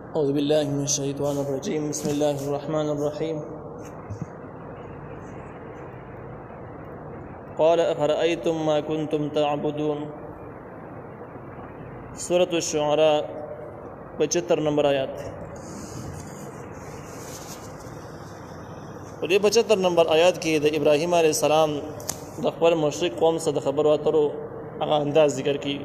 أعوذ بالله من الشيطان الرجيم. بسم الله الرحمن الرحيم. قال أفرأيتم ما كنتم تعبدون. سورة الشعراء 75 نمبر آیات. په دې 75 نمبر آیات کې د ابراهیم علیه السلام د خپل مشرک قوم سره د خبرو اترو هغه انداز ذکر کړي.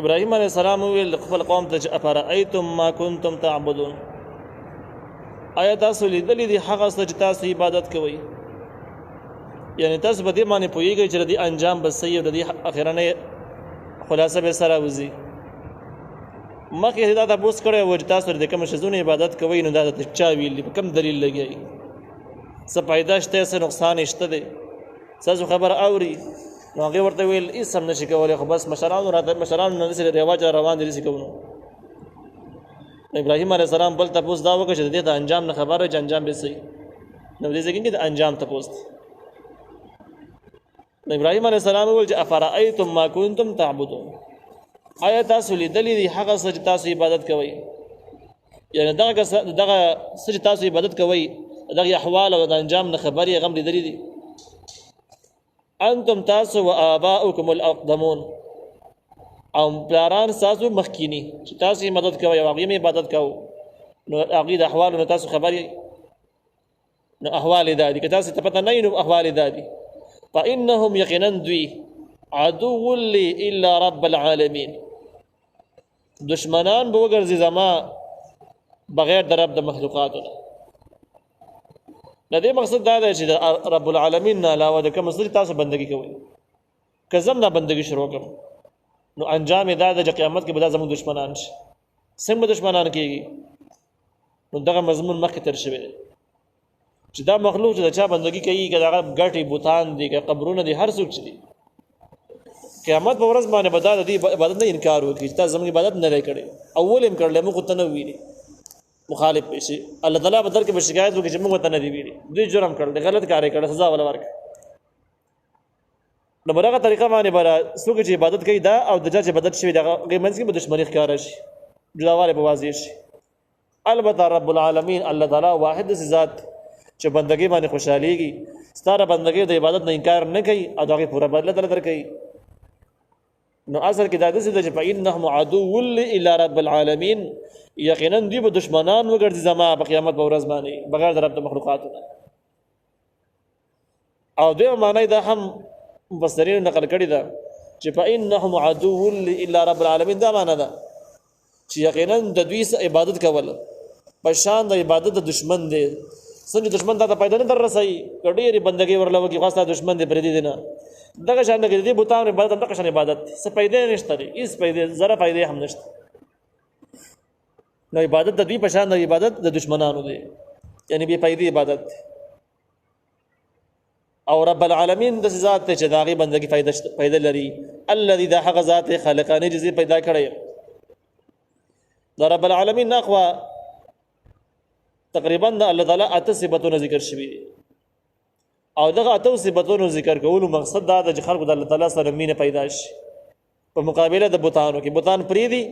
ابراهیم علیه السلام ویل خپل قوم ته چې افرأیتم ما کنتم تعبدون، آیا تاسو لیدلی دي هغه څه چې تاسو عبادت کوئ؟ یعنی تاسو به دې باندې پوهیږئ چې د دې انجام به صحیح او د دې اخرنۍ خلاصه به سره وځي. مخکې دا تپوس کړی و چې تاسو د کوم شیزونو عبادت کوئ، نو دا د چا ویل دي، په کوم دلیل لګیایي، څه فایده شته څه نقصان شته دی، ستاسو خبره اوري. نو هغې ورته ویل هېڅ هم نشي کولی، خو بس مشرانو نه داسې رواج را روان دي داسې کوو. نو ابراهیم علیه السلام بل تپوس دا وکړه چې د دې د انجام نه خبر وي چې انجام به صحیح. نو دې ځای کې د انجام تپوس دی. نو ابراهیم علیه السلام وویل چې افرأیتم ما کنتم تعبدون، آیا تاسو لیدلی دي هغه څه چې تاسو عبادت کوئ؟ یعنی دغه څه چې تاسو عبادت کوئ دغه احوال او د انجام نه خبر یې غم لیدلی دي؟ انتم تاسو و آباؤکم الاقدمون، او پلاران تاسو مخکینی چې تاسو مدد کوئ او هغې عبادت کوو، نو هغې د احوالو نه تاسو خبر یې. نو احوال یې دا دي، که تاسو ته پته نه وي نو احوال یې دا دي. فإنهم یقینا دوی عدو لی الا رب العالمین، دشمنان به وګرځي زما بغیر د رب د مخلوقاتو نه. د دې مقصد دا دی چې د رب العالمین نه علاوه د کوم څه تاسو بندګي کوئ، که زم دا بندګي شروع کړم نو انجام یې دا دی چې قیامت کې به دا زموږ دشمنان شي. څنګه دشمنان کېږي؟ نو دغه مضمون مخکې تر شوی دی چې دا مخلوق چې د چا بندګي کوي، که دغه ګټې بوتان دي، که قبرونه دي، هر څوک چې دي، قیامت په ورځ باندې به دا د دې عبادت نه انکار وکړي چې تاسو زموږ عبادت نه دی کړی، اول یې کړلی موږ ورته نه ویلي، مخالف شي. الله تعالی به در کې به شکایت وکړي چې موږ ورته نه دي ویلي، دوی جرم کړی، غلط کار یې کړی، سزا ولا ورکړه. نو په دغه طریقه باندې به څوک چې عبادت کوي دا او د چا چې عبادت شوي د هغې منځ کې به دښمني ښکاره شي، جداوالی به واضح شي. البته رب العالمین الله تعالی واحد داسې ذات چې بندګۍ باندې خوشحالیږي، ستا د بندګۍ د عبادت نه انکار نه کوي او د هغې پوره بدله درله درکوي. نو اصل کې دا داسې ده چې فإنهم عدو الا رب العالمین، یقینا دوی به دشمنان وګرځي زما په قیامت په ورځ باندې بغیر د رب د مخلوقاتو نه. او دویمه معنی دا هم مفسرینو نقل کړې ده چې فإنهم عدو الا رب العالمین، دا معنی ده چې یقینا د دوی عبادت کول په شان د عبادت د دشمن دی. څنګه دشمن ته پیدا نه در رسوي، که ډېرې بندګۍ ورله وکړي خو ستا دشمن دی پرېږدي دې نه، دغه شان د دې بوتانو عبادت هم دغه شان عبادت دی، څه پیدا یې نشته دی، هېڅ پیدا ذره پیدا هم نشته. نو عبادت د دوی په شان د عبادت د دشمنانو دی، یعنی بې پیدې عبادت دی. او رب العالمین داسې ذات دی چې د هغې بندګي پیدا لري. الذي دا هغه ذات دی خالقانې جزې پیدا کړی. د رب العالمین نه خوا تقریبا د الله تعالی 8 صفتونه ذکر شوي دي، او دغه 8 صفتونو ذکر کولو مقصد دا ده چې خلکو د الله تعالی سره مینه پیدا شي په مقابله د بوتانو کې. بوتان پرېږدي،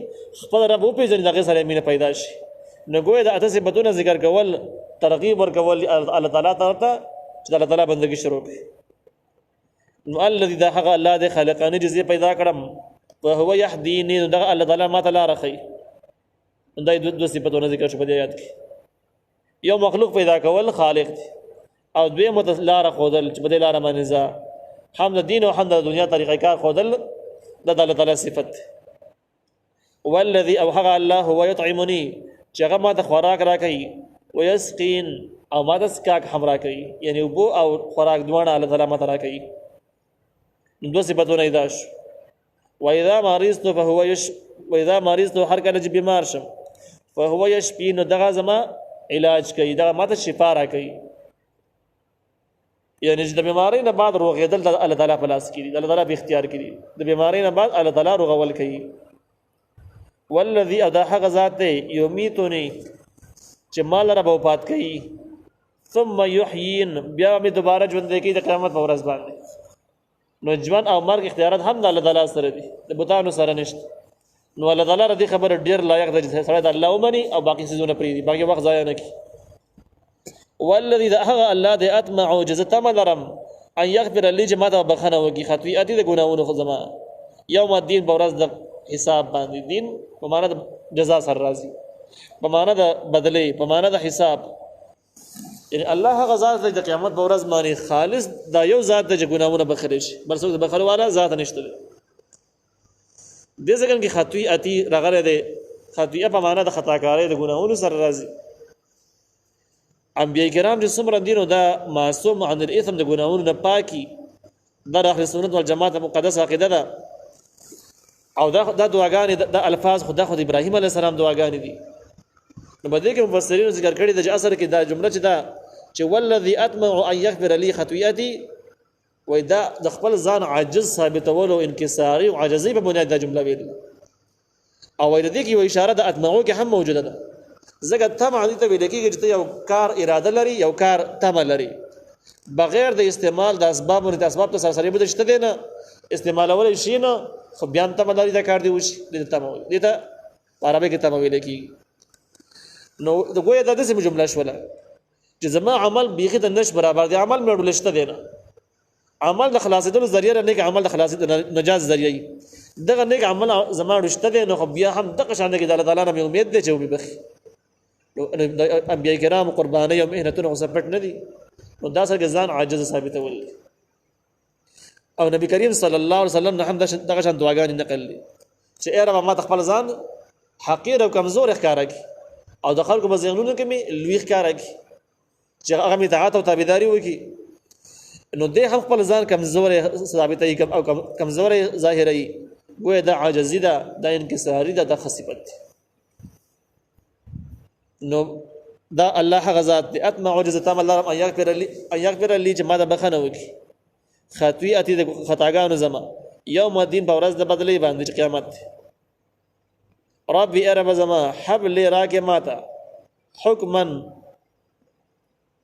خپل رب وپېژني، د هغې سره مینه پیدا شي. نو ګویا د 8 صفتونه ذکر کول ترغیب ورکول الله تعالی طرف ته چې د الله تعالی بندګي شروع کړي. نو الذي دا هغه الله دی خالقانې چې زه پیدا کړم، وهو یهدیني، نو دغه الله تعالی ماته لاره ښیي. دا دوه صفتونه ذکر شو په دې آیات کې. یو مخلوق پیدا کول خالق دی، او دویمه ته لاره ښودل چې په دې لاره باندې ځه. هم د دین او هم د دنیا طریقې کار ښودل دا د الله تعالی صفت دی. والذي او هغه الله هو یطعمني چې هغه ما ته خوراک راکوي، ویسقین او ما ته څښاک هم راکوي، یعنی اوبه او خوراک دواړه الله تعالی ما ته راکوي. دوه صفتونه یې دا شو. واذا مرضت هر کله چې بیمار شم، فهو یشفي، نو دغه زما علاج کوي، دغه ما ته شفا راکوي. یعنی چې د بیماری نه بعد روغېدل د الله تعالی په لاس کې دي، د الله تعالی په اختیار کې دي. د بیماری نه بعد الله تعالی روغول کوي. والذي او دا هغه ذات دی یمیتنی چې ما لره به وفات کوي، ثم یحیین، بیا مې دوباره ژوندی کوي د قیامت په ورځ باندې. نو ژوند او مرګ اختیارات هم د الله تعالی سره دي، د بوتانو سره نشته. نو الله تعالی ردی خبر ډیر لایق دی چې سره د الله ومني او باقي سيزونه پری دي باقي وخت ضایع نه کی والذي ذا الله دې اتمع جزتم لرم ان يغفر لي جماعه بخنه وکي خطيئتي د ګناونو خزما يوم الدين بورز د حساب باندې دین په معنا د جزاء سر راضي په معنا د بدله په معنا د حساب یعنی الله غزا د قیامت بورز باندې خالص دا یو ذات د ګناونو بخښل شي بل څه د بخښلو والا ذات نشته دې ځکه کې خطيئتي راغله ده خطيئه په معنا د خطاکارۍ د ګناونو سر راضي انبیاء کرام چې څومره دینو دا معصوم عن الاثم د ګناونو نه پاکي دا اهل سنت والجماعت مقدس عقیده ده او دا دعاګانې د الفاظ خدا خود ابراهيم عليه السلام دعاګانې دي نو بده کې مفسرین ذکر کړي د اثر کې دا جمله چې والذي اتمع ان يغفر لي خطيئتي ودا د خپل ځان عاجز ثابتولو انکساري او عاجزي په بنیاد دا جمله ویل او د دې کې یو اشاره د اتمعو کې هم موجوده ده زګه تمع دي ته ویل کېږي چې یو کار اراده لري یو کار تمه لري بغیر د استعمال د اسباب او د اسباب ته سره بده شته دي نه استعمال اول شي نه خو بیان تمه لري دا کار دی وشي د تمه دي ته عربي کې تمه ویل کېږي نو د ګویا د دې جمله شوله چې زما عمل بیخي د نش برابر دی عمل مې ولشته دی نه عمل د خلاصېدلو ذریعہ نه کې عمل د خلاصېدلو نجات ذریعہ دغه نیک عمل زما رشته دی نو خو بیا هم دغه شان کې د الله تعالی نه امید دی چې وبې بخي انبیاء کرام قرباني او مهنتونه وسپټ نه دي نو دا سره ځان عاجز ثابتول او نبی کریم صلی الله علیه وسلم نه هم دغه شان دعاګانې نقل لي چې اے رب ما خپل ځان حقیر او کمزور ښکارا کی او د خلکو په ذهنونو کې می لوی ښکارا کی چې هغه می اطاعت او تابعداري وکي نو دې هم خپل ځان کمزور ثابتای او کمزور ظاهري ګویا د عاجزی ده د انکساری ده د خصيبت نو دا الله غزاد دي اتمع عجزتم الله ان يغفر لي جما د بخنه وکي خطيئتي د خطاګانو زما يوم الدين په ورځ د بدلې باندې قیامت ربي ارب زما حبل راکه ماتا حکما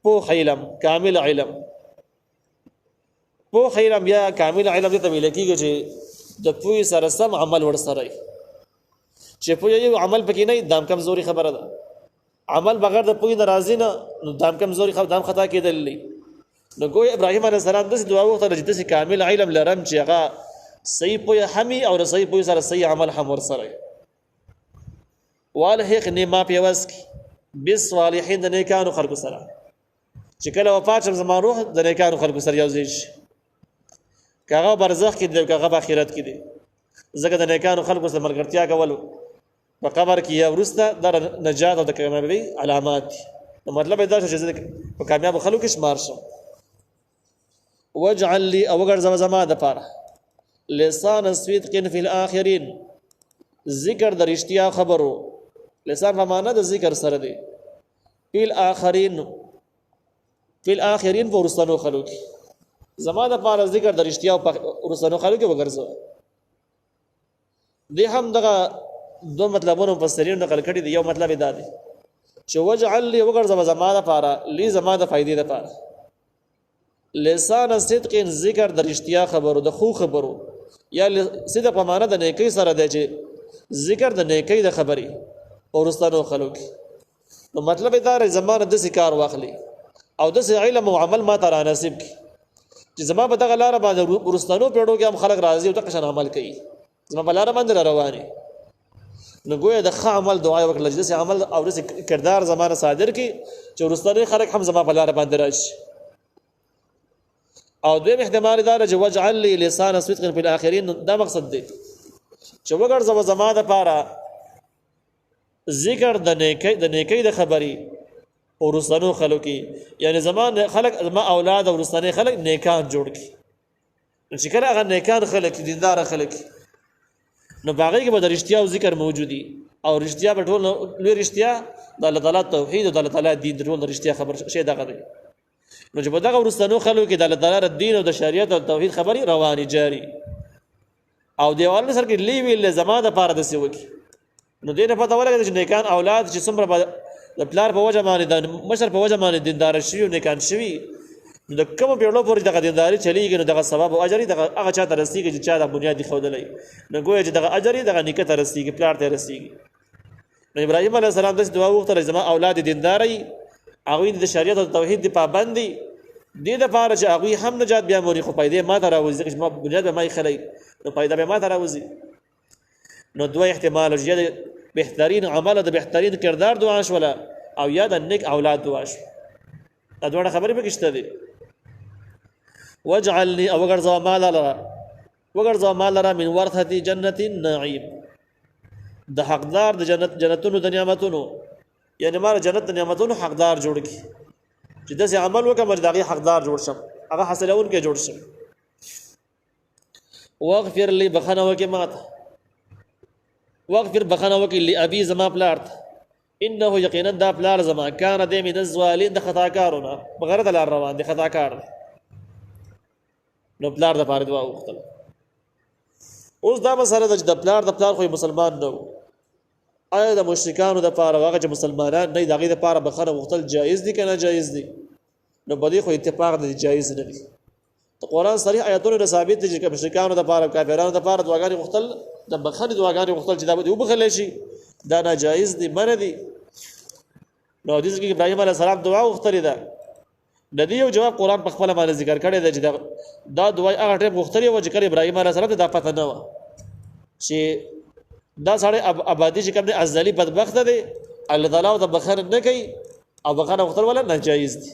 پو علم کامل علم پو علم یا کامل علم ته ویل کیږي چې د پوی سره سم عمل ور سره چې پوی یو عمل پکې نه دام کمزوري خبره ده عمل بغیر د پوی ناراضی نه نو دام کمزوري دام خطا کېدل نو ګویا ابراهيم عليه السلام د دعا وخت د دې کامل علم لرم چې هغه صحیح پوی همي او صحیح پوی سره صحیح عمل هم ور سره والحق نما پیوس بالصالحین د نیکانو خلق سره چې کله وفات شم زما روح د نیکانو خلق سره یو ځای شي کاغه برزخ کې دی کاغه آخرت کې دی زګه د نیکانو خلق سره ملګرتیا کول په قبر کې یا ورسته د نجات او د کامیابی علامات مطلب دا چې په کامیاب خلکو کې شمار شم واجعل لي او غرزم زما د پاره لسان صدق فی الاخرین ذکر د رښتیا خبرو لسان په معنا د ذکر سره دی فی الاخرین ورستنو خلکو زما د پاره ذکر د رښتیا او ورستنو خلکو وګرځو دی هم دغه دو مطلبونه مفسرین نقل کړي دي یو مطلب دا دی چې وجعل لي وګرځم زما د پاره لی زما د فائدې د پاره لسان صدق ذکر د رښتیا خبرو د خو خبرو یا صدق په معنا د نیکی سره دی چې ذکر د نیکی د خبري ورستنو خلکو نو مطلب دا ر زمانه د ذکر واخلي او د علم او عمل ما ترا نصیب کی چې زما په دغه لار باندې ورستانو پیړو کې هم خلک راضي او تقشن عمل کوي زما په لار باندې رواني نو ګویا د ښه عمل دعا وکړه چې عمل او د کردار زمانه صادر کی چې ورستانو خلک هم زما په لار باندې راشي او دویم احتمال دا چې وجعل لي لسان صدق في الاخرين دا مقصد دی چې وګرځم زما د پاره ذکر د نیکی د خبري ورستانو خلکو یعنی زمان خلق ما اولاد او ورستانه خلق نیکان جوړ کی چې کله هغه نیکان خلق دیندار خلق نو باغی کې به د رښتیا او ذکر موجودي او رښتیا په ټول لوی رښتیا د الله تعالی توحید او د الله تعالی دین ټول رښتیا خبر شي دغه دی نو چې په دغه ورستانو خلکو کې د الله تعالی دین او د شریعت او توحید خبري رواني جاری او دیوال سره کې لی ویل زماده لپاره د سیوکی نو دینه پته ولګی چې نیکان اولاد چې څومره د پلار په وجه باندې د مشر په وجه باندې دیندار شي او نیکان شي نو د کوم پیړو پورې دغه دینداري چلیږي نو دغه ثواب او اجر دغه هغه چا ته رسیږي چې چا د بنیادی خودلې نو ګویا چې دغه اجر دغه نیکه ته رسیږي پلار ته رسیږي نو ابراهیم علیه السلام د دعا وغوښتله زما اولاد دینداري هغوی د شریعت او توحید د پابند دي دې دپاره چې هغوی هم نجات بیا موري خو پیدې ما ته راوځي ځکه چې ما بنیاد به ما ایښلی نو پیدا به ما ته راوځي نو دوه احتمال یا د بهترین عمل د بهترین کردار دعا شوله او یا د نیک اولاد دعا شو دا دواړه خبرې پکې شته دي واجعلني او وګرځه ما لره من ورثة جنة النعیم د حقدار د جنتونو د نعمتونو یعنی ما جنت د نعمتونو حقدار جوړ کړي چې داسې عمل وکړم چې د هغې حقدار جوړ شم هغه حاصلونکی جوړ شم واغفر لي بخښنه وکړې ما ته واغفر بخښنه وکړي لأبي زما پلار ته انه یقینا دا پلار زما کان دی من الظالمین د خطاکارونه بغیر د لار روان دی خطاکار دی نو پلار د پاره دعا وکړه اوس دا مسله ده چې د پلار خو مسلمان نه و آیا د مشرکانو د پاره هغه چې مسلمانان نه د هغې د پاره بخښنه غوښتل جایز دي که نه جایز دي نو په دې خو اتفاق دی جایز نه دي د قرآن صریح آیتونو نه ثابت دي چې مشرکانو د پاره کافرانو د پاره دعاګانې غوښتل د بخښنې دعاګانې غوښتل چې دا به دې وبخښلی شي دا ناجایز دي منع دي نو حدیث کې ابراهیم علیه السلام دعا غوښتلې ده د دې یو جواب قرآن په خپله باندې ذکر کړی دی چې دا دعا هغه ټیم غوښتلې وه چې کله ابراهیم علیه السلام ته دا پته نه وه چې دا سړی ابادي چې کوم دی ازلي بدبخته دی الله تعالی ورته بخښنه نه کوي او بخښنه غوښتل ولې ناجایز دي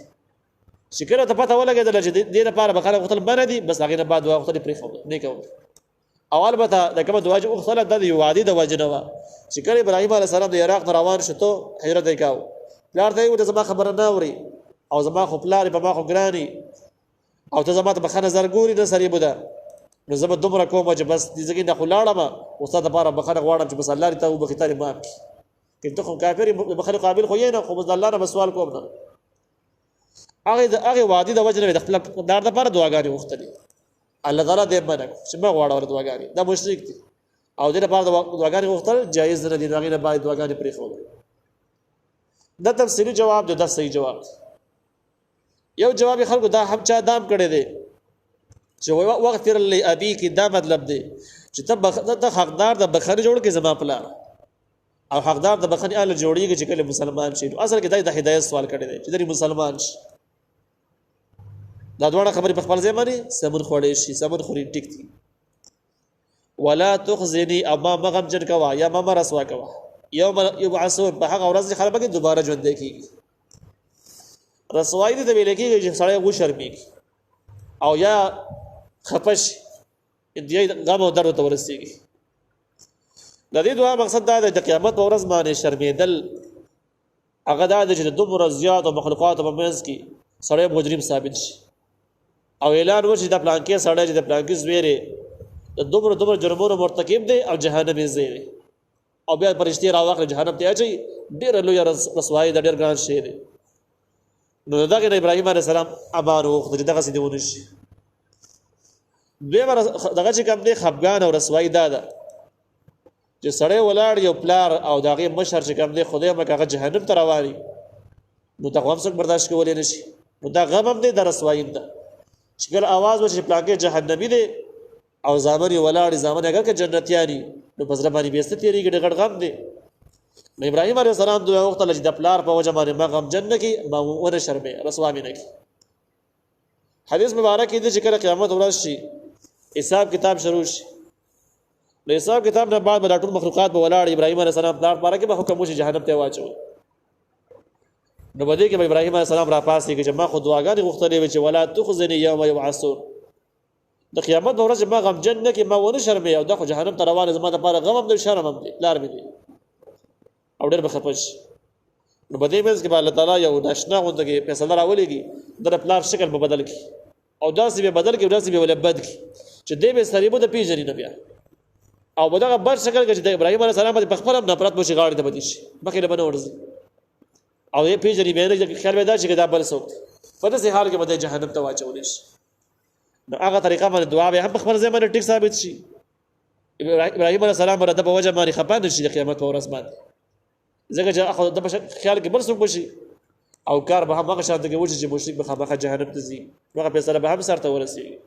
چې کله ته پته ولګېدله چې دې لپاره بخښنه غوښتل منع دي بس هغې نه بعد دعا غوښتل یې پرېښوده نه کوو او البته د کومه دعا چې وغوښتله دا د یو وعدې د وجې نه وه چې کله ابراهیم علیه السلام د عراق نه روان شو تو هجرت یې کاوه پلار ته یې وویل زما خبره نه اوري او زما خو پلار په ما خو ګراني او ته زما ته بخښنه زر ګوري نه سر یې بوده نو زه به دومره کوم چې بس دې ځکې نه خو لاړم او ستا دپاره بخښنه غواړم چې بس الله دې ته وبخښي تا دې معاف کړي که ته خو کافر یې بخښنې قابل خو یې نه خو بس د الله نه به سوال کوم نه هغې وعدې د وجې نه مې د خپل پلار دپاره دعاګانې غوښتلې الله تعالی دې منع کړو چې مه غواړه ورته دعاګانې دا مشرک دي او دې لپاره دعاګانې غوښتل جایز نه دي نو هغې نه باید دعاګانې پرېښودل دا تفصیلي جواب دی دا صحیح جواب یو جواب خلکو دا هم چا دام کړی دی چې واغفر لأبي کې دا مطلب دی چې ته حقدار د بخښنې جوړ کړې زما پلار او حقدار د بخښنې هله جوړېږي چې کله مسلمان شي نو اصل کې دا د هدایت سوال کړی دی چې درې مسلمان شي دا دواړه خبرې په خپل ځای باندې سمون خوړی شي سمون خوري ټیک دي ولا تخزني او ما غمجن کوه یا ما رسوا کوه یوم یبعثون په هغه ورځ خلک به دوباره ژوندی کېږي رسوایی دې ته ویل کېږي چې سړی وشرمېږي او یا خفه شي یا غم او درد ورته ورسېږي د دې دعا مقصد دا دی د قیامت په ورځ باندې شرمېدل هغه دا دی چې د دومره زیاتو مخلوقاتو په منځ کې سړی مجرم ثابت شي او اعلان وشي د پلانکې سړی چې د پلانکې زوی دی د دومره جرمونو مرتکب دی او جهنم یې ځای دی او بیا فرشتې راواخلي جهنم ته اچوي ډېره لویه رسوایي ده ډېر ګران شی دی نو د دغې نه ابراهیم علیه السلام امان وغوښته چې دغسې دې ونه شي دویمه دغه چې کوم دی خفګان او رسوایي دا ده چې سړی ولاړ یو پلار او د هغې مشر چې کوم دی خدای مکه هغه جهنم ته روان وي نو دغه هم څوک برداشت کولی نه شي نو دا غم هم دی دا رسوایي هم ده چې کله اواز وشي چې پلانکې جهنمي دی او زامن یې ولاړ زامن اگر که جنتیان وي نو په زړه باندې بېسته تېرېږي ډېر غټ غم دی نو ابراهیم علیه السلام دعا وغوښتله چې د پلار په وجه باندې ما غمجن نه کړي ما ونه شرمې رسوا مې نه کړي حدیث مبارک کې دی چې کله قیامت ورځ شي حساب کتاب شروع شي نو حساب کتاب نه بعد به دا ټول مخلوقات به ولاړ ابراهیم علیه السلام پلار پاره کې به حکم وشي جهنم ته واچوي نو په دې کې به ابراهیم علیه السلام راپاسېږي چې ما خو دعاګانې غوښتلې وې چې ولا تخزني یوم یبعثون د قیامت په ورځ ما غمجن نه کړي ما ونه شرمې او دا خو جهنم ته روان زما دپاره غم هم دی شرم هم دی پلار مې دی او ډېر به خفه شي نو په دې منځ کې به الله تعالی یو ناشنا غونډه کې فیصله راولېږي د پلار شکل به بدل کړي او داسې به بدل کړي او داسې به ولې بد کړي چې دی به سړي به د پېژني نه بیا او به دغه بد شکل کې چې د ابراهیم علیه السلام باندې په خپله هم نفرت وشي غاړې ته بدې شي مخکې له به نه ورځي او یې پېژني بیا نه خیال به دا شي چې دا بل څوک دی په داسې حال کې به دی جهنم ته واچولی شي نو هغه طریقه باندې دعا به هم په خپل ځای باندې ټیک ثابت شي ابراهیم علیه السلام به د په وجه باندې خفه نه شي د قیامت په ورځ باندې ځکه چې د په خیال کې بل څوک بشي او کار به هم هغه شان ته کوي چې مشرک به خامخا جهنم ته ځي هغه فیصله به هم سره ورسیږي